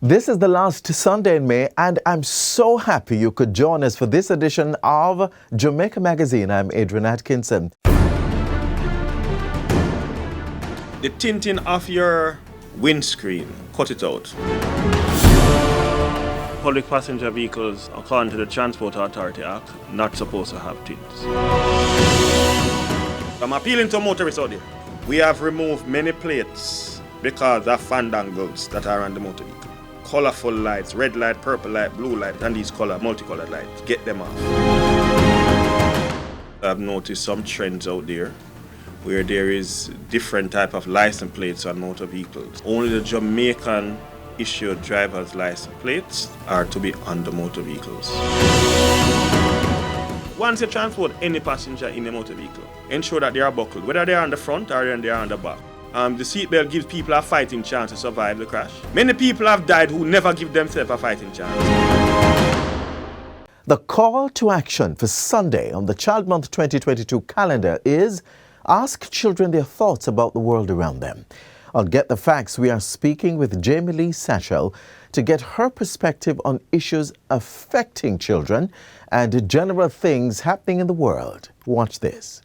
This is the last Sunday in May, and I'm so happy you could join us for this edition of Jamaica Magazine. I'm Adrian Atkinson. The tinting of your windscreen, cut it out. Public passenger vehicles, according to the Transport Authority Act, not supposed to have tints. I'm appealing to motorists out there. We have removed many plates because of fandangles that are on the motor vehicle. Colorful lights, red light, purple light, blue light, and these multicolored lights. Get them off. I've noticed some trends out there where there is different type of license plates on motor vehicles. Only the Jamaican issued driver's license plates are to be on the motor vehicles. Once you transport any passenger in a motor vehicle, ensure that they are buckled, whether they are on the front or they are on the back. The seatbelt gives people a fighting chance to survive the crash. Many people have died who never give themselves a fighting chance. The call to action for Sunday on the Child Month 2022 calendar is ask children their thoughts about the world around them. On Get the Facts, we are speaking with Jamie Lee Satchell to get her perspective on issues affecting children and general things happening in the world. Watch this.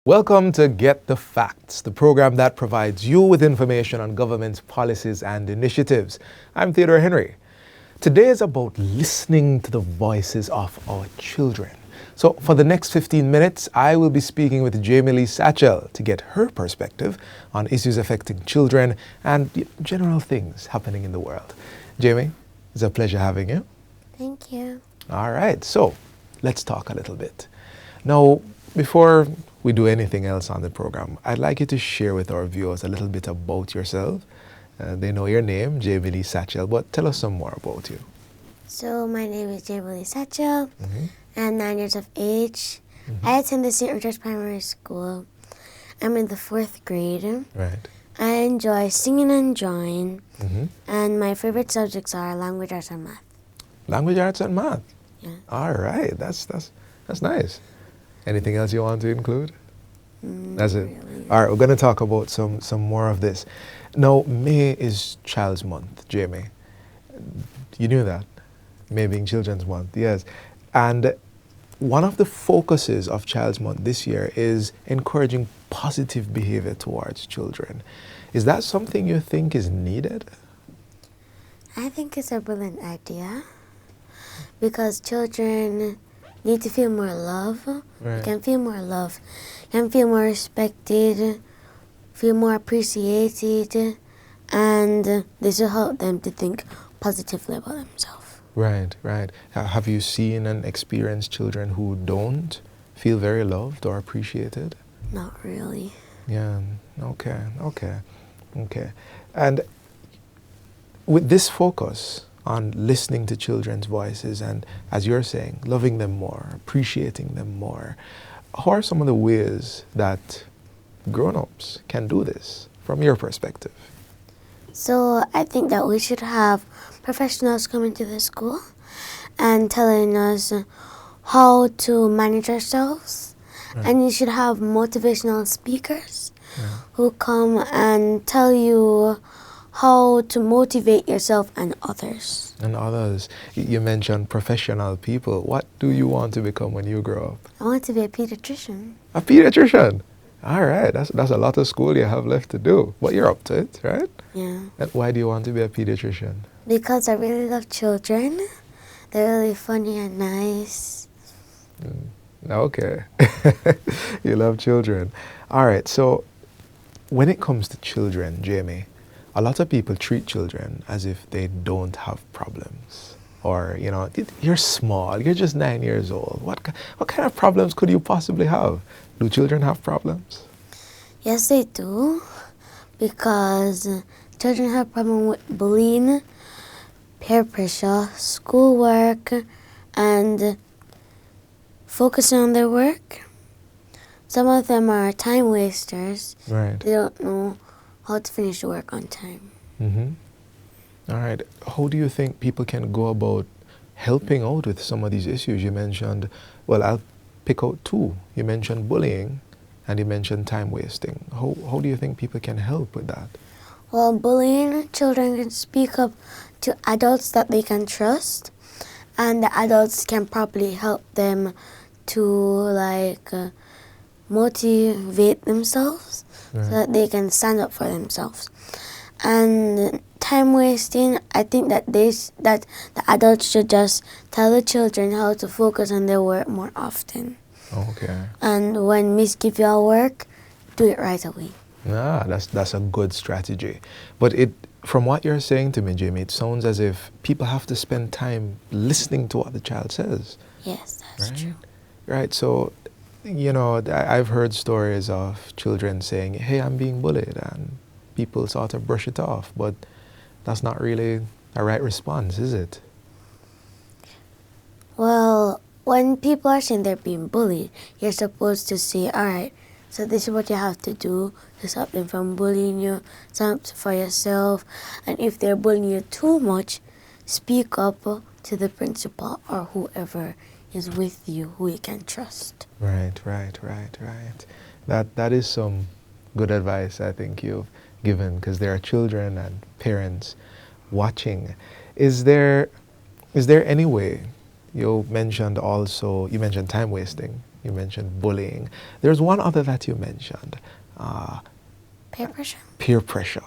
Welcome to Get the Facts, the program that provides you with information on government's policies and initiatives. I'm Theodore Henry. Today is about listening to the voices of our children. So for the next 15 minutes, I will be speaking with Jamie Lee Satchell to get her perspective on issues affecting children and general things happening in the world. Jamie, it's a pleasure having you. Thank you. All right, so let's talk a little bit. Now, before we do anything else on the program, I'd like you to share with our viewers a little bit about yourself. They know your name, Jamie Lee Satchell, but tell us some more about you. So my name is Jamie Lee Satchell. I'm 9 years of age. I attend the St. Richard's Primary School. I'm in the 4th grade. Right. I enjoy singing and drawing. And my favorite subjects are language arts and math. Language arts and math? Yeah. All right, that's nice. Anything else you want to include? That's it. Really. All right, we're going to talk about some more of this. Now, May is Child's Month, Jamie. You knew that? May being Children's Month, yes. And one of the focuses of Child's Month this year is encouraging positive behavior towards children. Is that something you think is needed? I think it's a brilliant idea because children need to feel more love. Right. You can feel more love. You can feel more respected, feel more appreciated, and this will help them to think positively about themselves. Right. Have you seen and experienced children who don't feel very loved or appreciated? Not really. Yeah, okay. And with this focus on listening to children's voices and, as you're saying, loving them more, appreciating them more, how are some of the ways that grown-ups can do this from your perspective? So I think that we should have professionals coming to the school and telling us how to manage ourselves. Right. And you should have motivational speakers who come and tell you how to motivate yourself and others. And others. You mentioned professional people. What do you want to become when you grow up? I want to be a pediatrician. A pediatrician? All right, that's a lot of school you have left to do. But you're up to it, right? Yeah. And why do you want to be a pediatrician? Because I really love children. They're really funny and nice. Okay. You love children. All right, so when it comes to children, Jamie, a lot of people treat children as if they don't have problems. Or, you're small, you're just 9 years old. What kind of problems could you possibly have? Do children have problems? Yes, they do. Because children have problems with bullying, peer pressure, schoolwork, and focusing on their work. some of them are time wasters. Right. They don't know how to finish work on time. All right. How do you think people can go about helping out with some of these issues? You mentioned, well, I'll pick out two. You mentioned bullying and you mentioned time wasting. How do you think people can help with that? Well, bullying, children can speak up to adults that they can trust, and the adults can probably help them to motivate themselves so that they can stand up for themselves. And time wasting, I think that that the adults should just tell the children how to focus on their work more often. Okay. And when Miss give you a work, do it right away. That's a good strategy. But from what you're saying to me, Jamie, it sounds as if people have to spend time listening to what the child says. Yes, that's right? true. Right. So, you know, I've heard stories of children saying, "Hey, I'm being bullied," and people sort of brush it off. But that's not really a right response, is it? Well, when people are saying they're being bullied, you're supposed to say, all right, so this is what you have to do to stop them from bullying you, stand up for yourself. And if they're bullying you too much, speak up to the principal or whoever is with you, who you can trust. Right. That is some good advice I think you've given, because there are children and parents watching. Is there any way? You mentioned time wasting, you mentioned bullying. There's one other that you mentioned. Peer pressure? Peer pressure,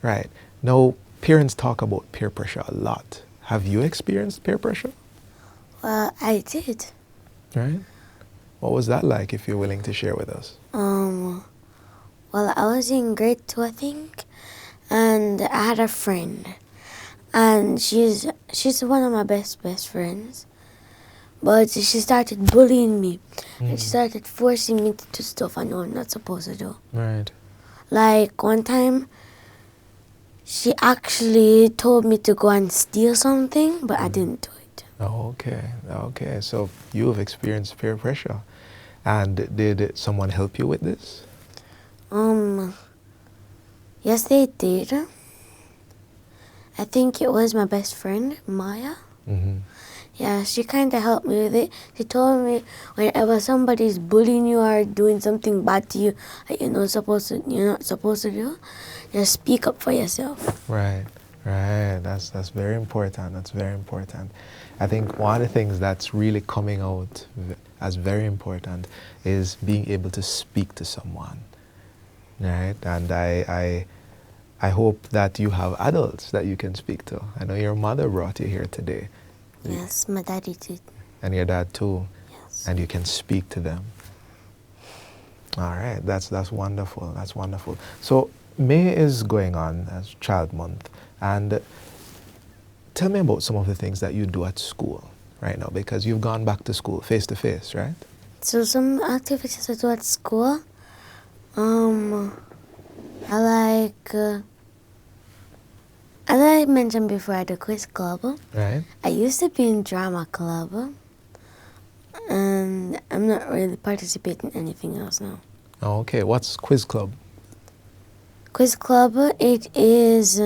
right. Now, parents talk about peer pressure a lot. Have you experienced peer pressure? Well, I did. Right. What was that like, if you're willing to share with us? Well, I was in grade 2, I think, and I had a friend, and she's one of my best friends. But she started bullying me, and she started forcing me to do stuff I know I'm not supposed to do. Right. Like one time, she actually told me to go and steal something, but I didn't do it. Oh, okay. So you've experienced peer pressure. And did someone help you with this? Yes, they did. I think it was my best friend, Maya. Yeah, she kind of helped me with it. She told me whenever somebody's bullying you or doing something bad to you that you're not supposed to do, just speak up for yourself. Right. That's very important. That's very important. I think one of the things that's really coming out as very important is being able to speak to someone. Right? And I hope that you have adults that you can speak to. I know your mother brought you here today. Yes, my daddy did. And your dad too. Yes. And you can speak to them. All right, that's wonderful. That's wonderful. So May is going on as Child Month, and tell me about some of the things that you do at school right now, because you've gone back to school face to face, right? So some activities I do at school, as I mentioned before, I do quiz club. Right. I used to be in drama club, and I'm not really participating in anything else now. Oh, okay, what's quiz club? Quiz club, it is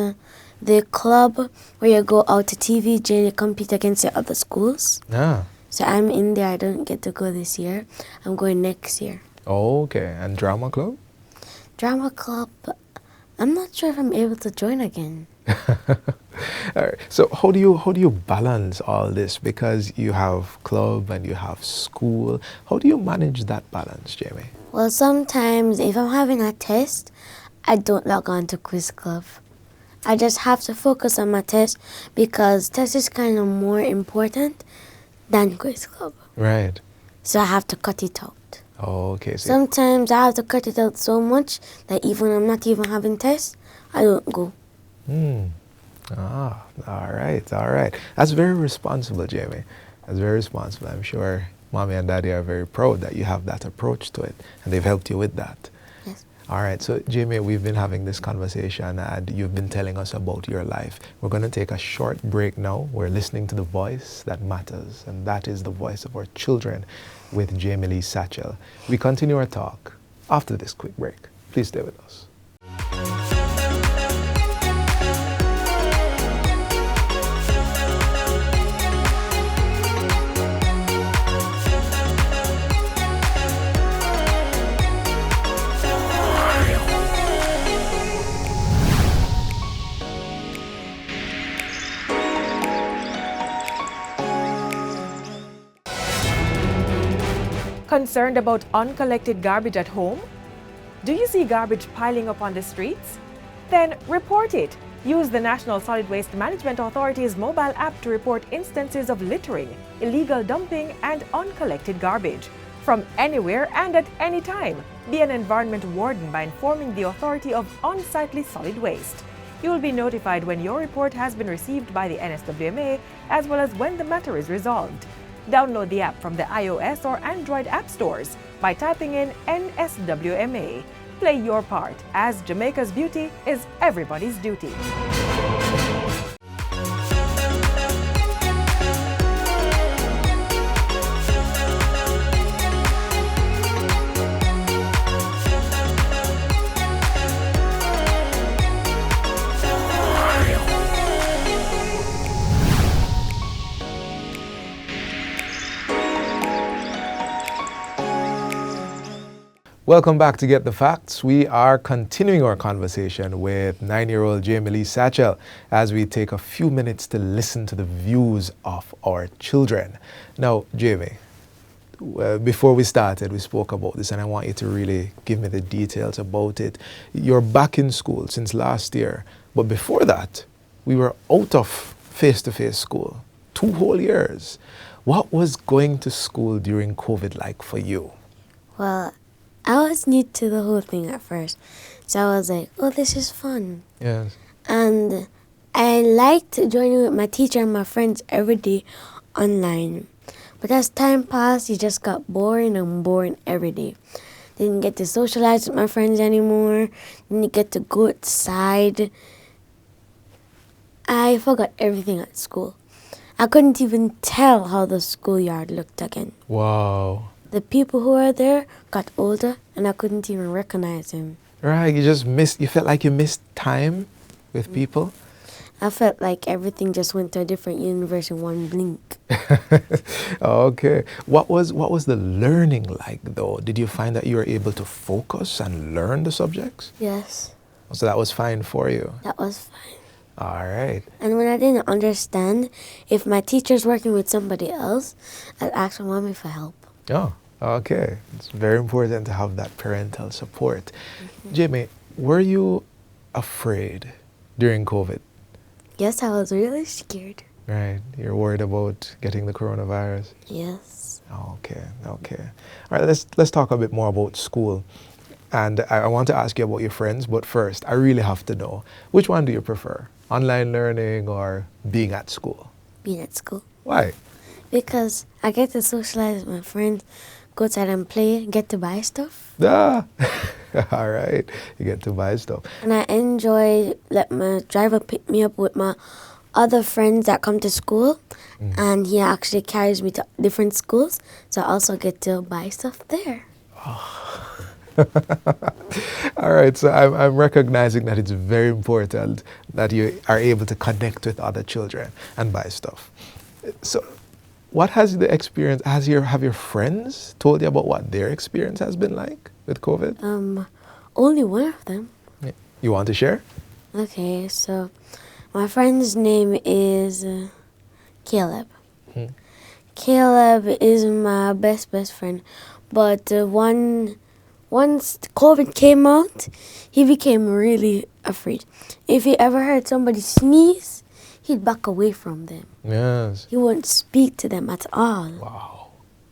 the club where you go out to TVJ and you compete against the other schools. So I'm in there. I don't get to go this year. I'm going next year. Oh, okay. And drama club? Drama club, I'm not sure if I'm able to join again. All right. So how do you balance all this? Because you have club and you have school. How do you manage that balance, Jamie? Well, sometimes if I'm having a test, I don't log on to quiz club. I just have to focus on my test because test is kind of more important than quiz club. Right. So I have to cut it out. Oh, okay. So Sometimes I have to cut it out so much that even I'm not even having tests, I don't go. All right. That's very responsible, Jamie. That's very responsible. I'm sure Mommy and Daddy are very proud that you have that approach to it, and they've helped you with that. Yes. All right, so Jamie, we've been having this conversation and you've been telling us about your life. We're going to take a short break now. We're listening to the voice that matters, and that is the voice of our children with Jamie Lee Satchel. We continue our talk after this quick break. Please stay with us. Concerned about uncollected garbage at home? Do you see garbage piling up on the streets? Then report it. Use the National Solid Waste Management Authority's mobile app to report instances of littering, illegal dumping, and uncollected garbage. From anywhere and at any time, be an environment warden by informing the authority of unsightly solid waste. You will be notified when your report has been received by the NSWMA, as well as when the matter is resolved. Download the app from the iOS or Android app stores by typing in NSWMA. Play your part, as Jamaica's beauty is everybody's duty. Welcome back to Get the Facts. We are continuing our conversation with 9-year-old Jamie Lee Satchel as we take a few minutes to listen to the views of our children. Now, Jamie, before we started, we spoke about this and I want you to really give me the details about it. You're back in school since last year, but before that, we were out of face-to-face school, 2 whole years. What was going to school during COVID like for you? Well, I was new to the whole thing at first, so I was like, oh, this is fun. Yes. And I liked joining with my teacher and my friends every day online. But as time passed, it just got boring and boring every day. Didn't get to socialize with my friends anymore. Didn't get to go outside. I forgot everything at school. I couldn't even tell how the schoolyard looked again. Wow. The people who were there got older and I couldn't even recognize them. Right, you felt like you missed time with people? I felt like everything just went to a different universe in one blink. Okay. What was the learning like though? Did you find that you were able to focus and learn the subjects? Yes, So that was fine for you? that was fine. All right. And when I didn't understand, if my teacher's working with somebody else, I'd ask my mommy for help. Oh, okay. It's very important to have that parental support. Jamie, were you afraid during COVID? Yes, I was really scared. Right. You're worried about getting the coronavirus? Yes. Okay. All right, let's talk a bit more about school. And I want to ask you about your friends, but first, I really have to know, which one do you prefer? Online learning or being at school? Being at school. Why? Because I get to socialize with my friends, go outside and play, get to buy stuff. Ah, all right. You get to buy stuff. And I enjoy letting my driver pick me up with my other friends that come to school. And he actually carries me to different schools. So I also get to buy stuff there. All right, so I'm recognizing that it's very important that you are able to connect with other children and buy stuff. So what has the experience, have your friends told you about what their experience has been like with COVID? Only one of them. You want to share? Okay, so my friend's name is Caleb. Caleb is my best friend, but once COVID came out, he became really afraid. If he ever heard somebody sneeze, he'd back away from them. Yes. He wouldn't speak to them at all.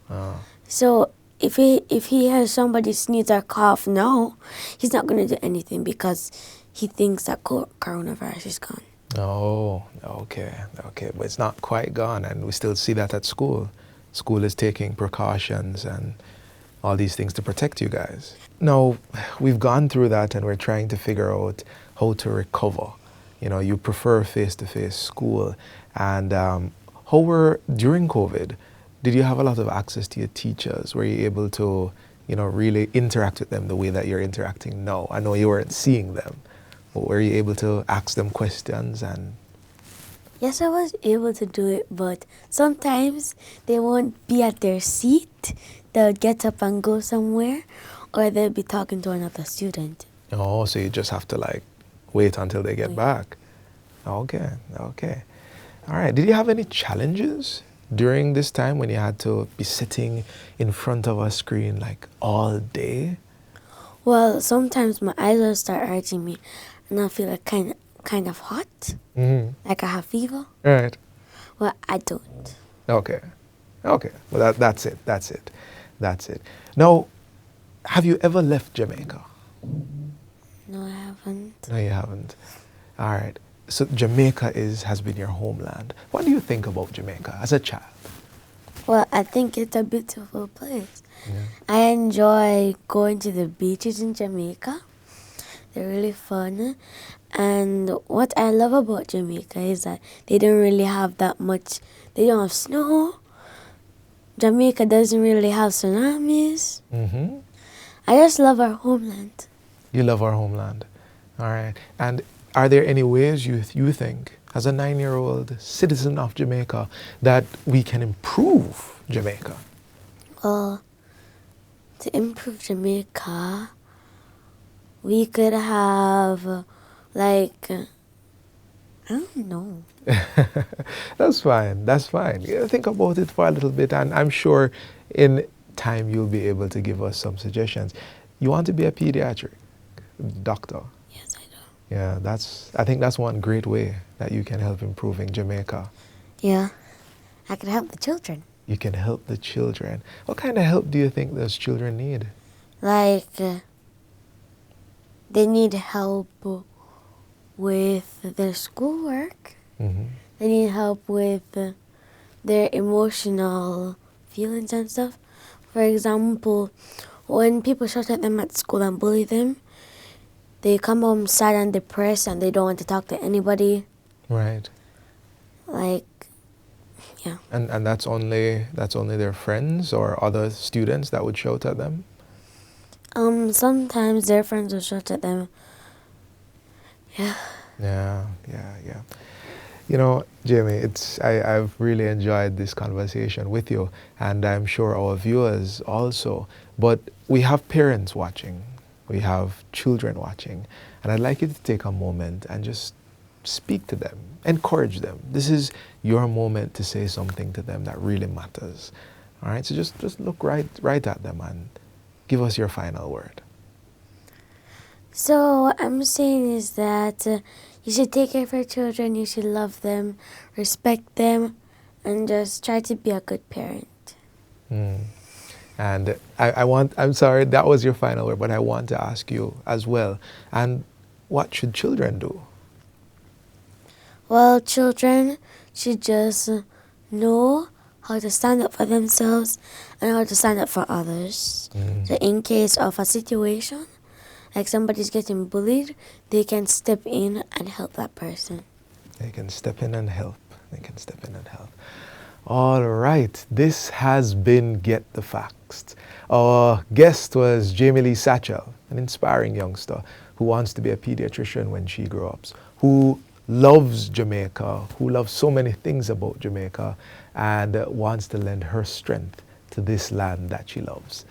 Wow. So if he has somebody sneeze or cough now, he's not going to do anything because he thinks that coronavirus is gone. Oh, okay. But it's not quite gone, and we still see that at school. School is taking precautions, and all these things to protect you guys. Now, we've gone through that and we're trying to figure out how to recover. You know, you prefer face-to-face school. And during COVID, did you have a lot of access to your teachers? Were you able to, you know, really interact with them the way that you're interacting now? I know you weren't seeing them, but were you able to ask them questions and... Yes, I was able to do it, but sometimes they won't be at their seat. They'll get up and go somewhere, or they'll be talking to another student. Oh, so you just have to like wait until they get back. Okay. All right. Did you have any challenges during this time when you had to be sitting in front of a screen like all day? Well, sometimes my eyes will start hurting me, and I feel like kind of hot, like I have fever. Right. Well, I don't. Okay. Well, that's it. Now, have you ever left Jamaica? No, I haven't. No, you haven't. All right. So Jamaica has been your homeland. What do you think about Jamaica as a child? Well, I think it's a beautiful place. Yeah. I enjoy going to the beaches in Jamaica. They're really fun. And what I love about Jamaica is that they don't really have that much, they don't have snow. Jamaica doesn't really have tsunamis. Mm-hmm. I just love our homeland. You love our homeland. All right. And are there any ways you think, as a 9-year-old citizen of Jamaica, that we can improve Jamaica? Well, to improve Jamaica, we could have, like, I don't know. That's fine. Yeah, think about it for a little bit, and I'm sure in time you'll be able to give us some suggestions. You want to be a pediatric doctor? Yes, I do. Yeah, I think that's one great way that you can help improving Jamaica. Yeah, I could help the children. You can help the children. What kind of help do you think those children need? Like, they need help with their schoolwork. Mm-hmm. They need help with their emotional feelings and stuff. For example, when people shout at them at school and bully them, they come home sad and depressed and they don't want to talk to anybody. Right. Like, yeah. And that's only their friends or other students that would shout at them? Sometimes their friends will shout at them. Yeah. Yeah. You know, Jamie, I've really enjoyed this conversation with you, and I'm sure our viewers also. But we have parents watching, we have children watching, and I'd like you to take a moment and just speak to them, encourage them. This is your moment to say something to them that really matters. All right, so just look right at them and give us your final word. So what I'm saying is that you should take care of your children, you should love them, respect them, and just try to be a good parent. And I'm sorry, that was your final word, but I want to ask you as well. And what should children do? Well, children should just know how to stand up for themselves and how to stand up for others. So in case of a situation, like somebody's getting bullied, they can step in and help that person. They can step in and help. All right, this has been Get the Facts. Our guest was Jamie Lee Satchel, an inspiring youngster who wants to be a pediatrician when she grows up, who loves Jamaica, who loves so many things about Jamaica, and wants to lend her strength to this land that she loves.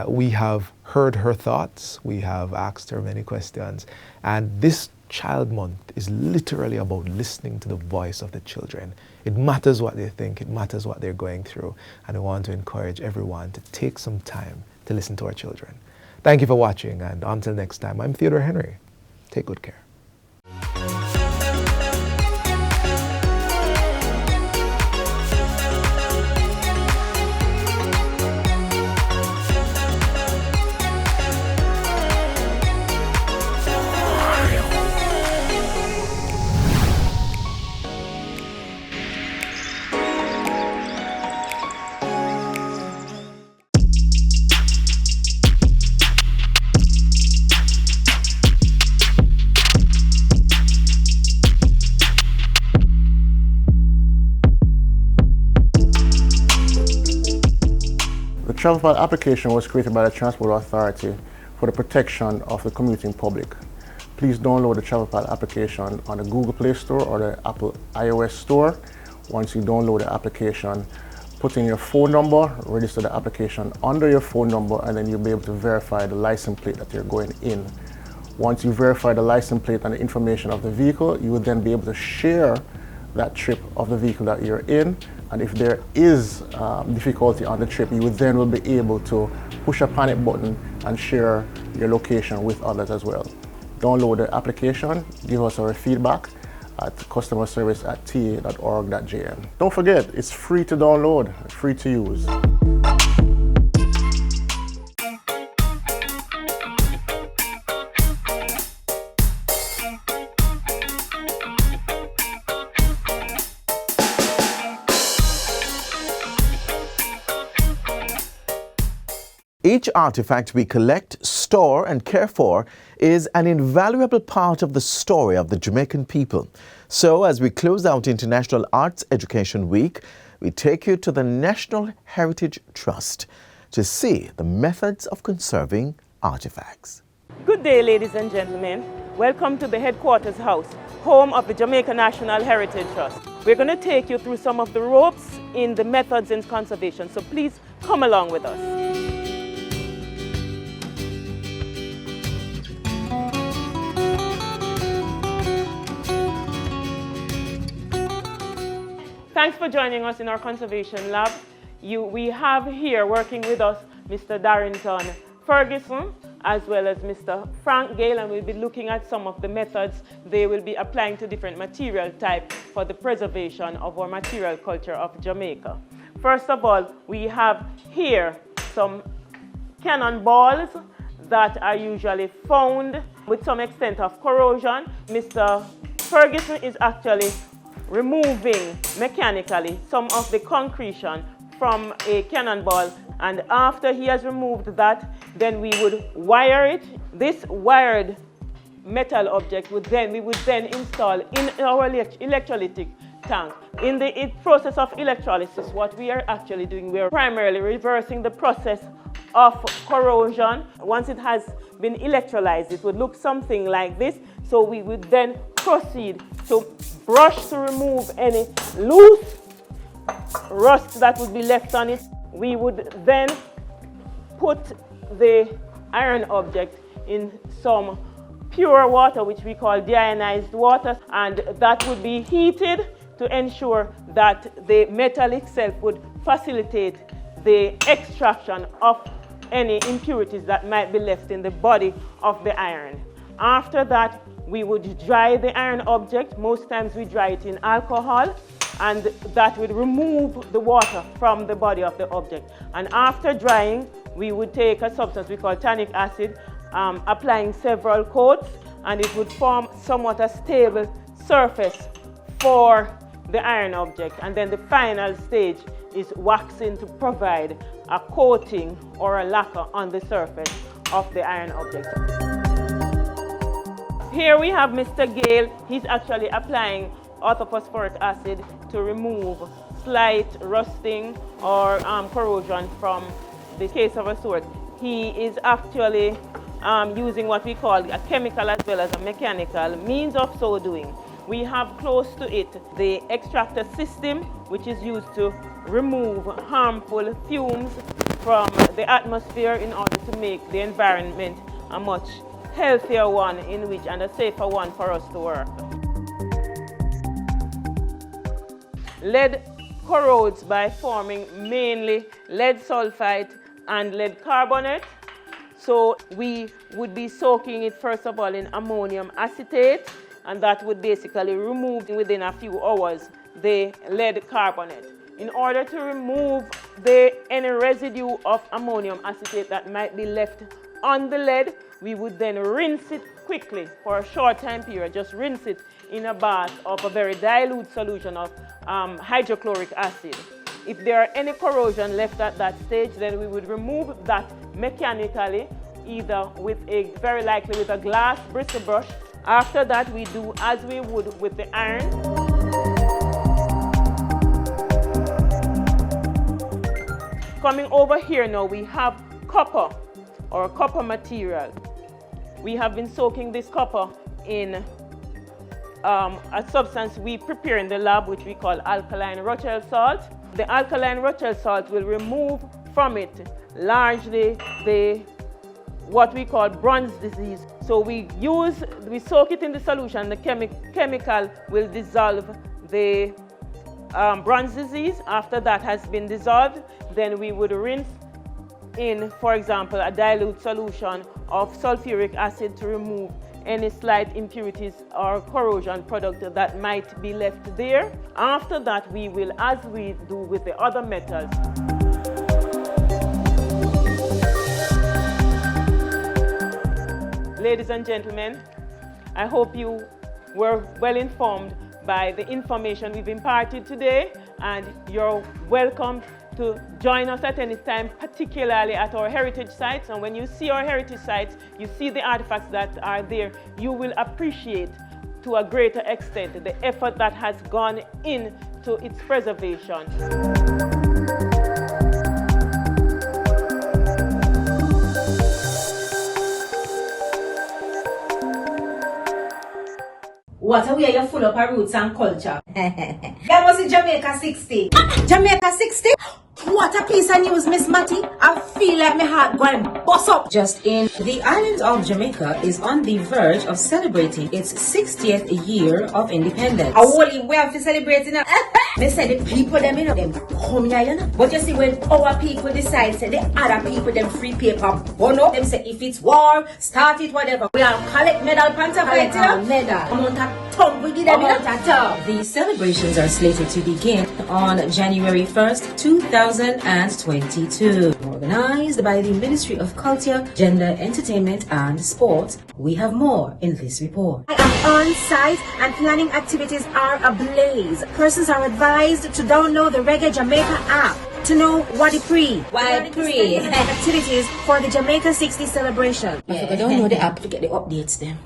We have heard her thoughts, we have asked her many questions, and this Child Month is literally about listening to the voice of the children. It matters what they think, it matters what they're going through, and I want to encourage everyone to take some time to listen to our children. Thank you for watching, and until next time, I'm Theodore Henry. Take good care. travel pilot application was created by the Transport Authority for the protection of the commuting public. Please download the travel pilot application on the Google Play Store or the Apple iOS Store. Once you download the application, put in your phone number, register the application under your phone number, and then you'll be able to verify the license plate that you're going in. Once you verify the license plate and the information of the vehicle, you will then be able to share that trip of the vehicle that you're in. And if there is difficulty on the trip, you would then will be able to push a panic button and share your location with others as well. Download the application, give us our feedback at customerservice@ta.org.jm. Don't forget, it's free to download, free to use. Each artifact we collect, store and care for is an invaluable part of the story of the Jamaican people. So as we close out International Arts Education Week, we take you to the National Heritage Trust to see the methods of conserving artifacts. Good day, ladies and gentlemen. Welcome to the Headquarters House, home of the Jamaica National Heritage Trust. We're going to take you through some of the ropes in the methods in conservation, so please come along with us. Thanks for joining us in our conservation lab. We have here working with us Mr. Darrington Ferguson as well as Mr. Frank Gale, and we'll be looking at some of the methods they will be applying to different material types for the preservation of our material culture of Jamaica. First of all, we have here some cannonballs that are usually found with some extent of corrosion. Mr. Ferguson is actually removing mechanically some of the concretion from a cannonball, and after he has removed that, then we would wire it. This wired metal object we would then install in our electrolytic tank. In the process of electrolysis, what we are actually doing, we are primarily reversing the process of corrosion. Once it has been electrolyzed, it would look something like this. So we would then proceed to brush to remove any loose rust that would be left on it. We would then put the iron object in some pure water, which we call deionized water, and that would be heated to ensure that the metal itself would facilitate the extraction of any impurities that might be left in the body of the iron. After that, we would dry the iron object. Most times we dry it in alcohol, and that would remove the water from the body of the object. And after drying, we would take a substance we call tannic acid, applying several coats, and it would form somewhat a stable surface for the iron object. And then the final stage is waxing to provide a coating or a lacquer on the surface of the iron object. Here we have Mr. Gale. He's actually applying orthophosphoric acid to remove slight rusting or corrosion from the case of a sword. He is actually using what we call a chemical as well as a mechanical means of so doing. We have close to it the extractor system, which is used to remove harmful fumes from the atmosphere in order to make the environment a much healthier one in which and a safer one for us to work. Lead corrodes by forming mainly lead sulfide and lead carbonate. So we would be soaking it first of all in ammonium acetate, and that would basically remove within a few hours the lead carbonate. In order to remove any residue of ammonium acetate that might be left on the lead, we would then rinse it quickly for a short time period. Just rinse it in a bath of a very dilute solution of hydrochloric acid. If there are any corrosion left at that stage, then we would remove that mechanically, either very likely with a glass bristle brush. After that, we do as we would with the iron. Coming over here now, we have copper or copper material. We have been soaking this copper in a substance we prepare in the lab, which we call alkaline Rochelle salt. The alkaline Rochelle salt will remove from it largely what we call bronze disease. So we soak it in the solution. The chemical will dissolve the bronze disease. After that has been dissolved, then we would rinse in, for example, a dilute solution of sulfuric acid to remove any slight impurities or corrosion product that might be left there. After that, we will, as we do with the other metals, ladies and gentlemen, I hope you were well informed by the information we've imparted today, and you're welcome to join us at any time, particularly at our heritage sites. And when you see our heritage sites, you see the artifacts that are there, you will appreciate to a greater extent the effort that has gone into its preservation. What a way you're full of our roots and culture. That was in Jamaica 60. Jamaica 60? What a piece of news, Miss Matty. I feel like my heart going bust up. Just in, the island of Jamaica is on the verge of celebrating its 60th year of independence. A whole way of celebrating it. They say the people them, them come here, you know. But you see, when our people decide, say the other people them free paper, burn up, them say if it's war, start it, whatever. We all collect medal panta for it, you know. Medal. Amount of tongue we give them, you know. The celebrations are slated to begin on January 1st, 2022. Organized by the Ministry of Culture, Gender, Entertainment and Sport. We have more in this report. I am on site and planning activities are ablaze. Persons are advised to download the Reggae Jamaica app to know what it pre. Why pre? Activities for the Jamaica 60 celebration. I download the app to get the updates then.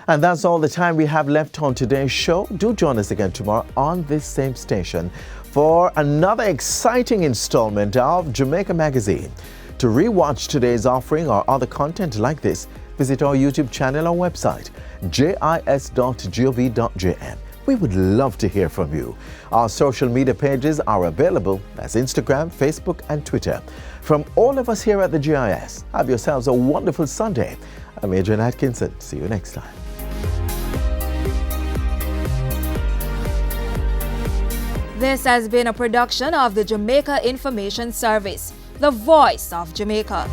And that's all the time we have left on today's show. Do join us again tomorrow on this same station for another exciting installment of Jamaica Magazine. To rewatch today's offering or other content like this, visit our YouTube channel or website, jis.gov.jm. We would love to hear from you. Our social media pages are available as Instagram, Facebook, and Twitter. From all of us here at the GIS, have yourselves a wonderful Sunday. I'm Adrian Atkinson. See you next time. This has been a production of the Jamaica Information Service, the voice of Jamaica.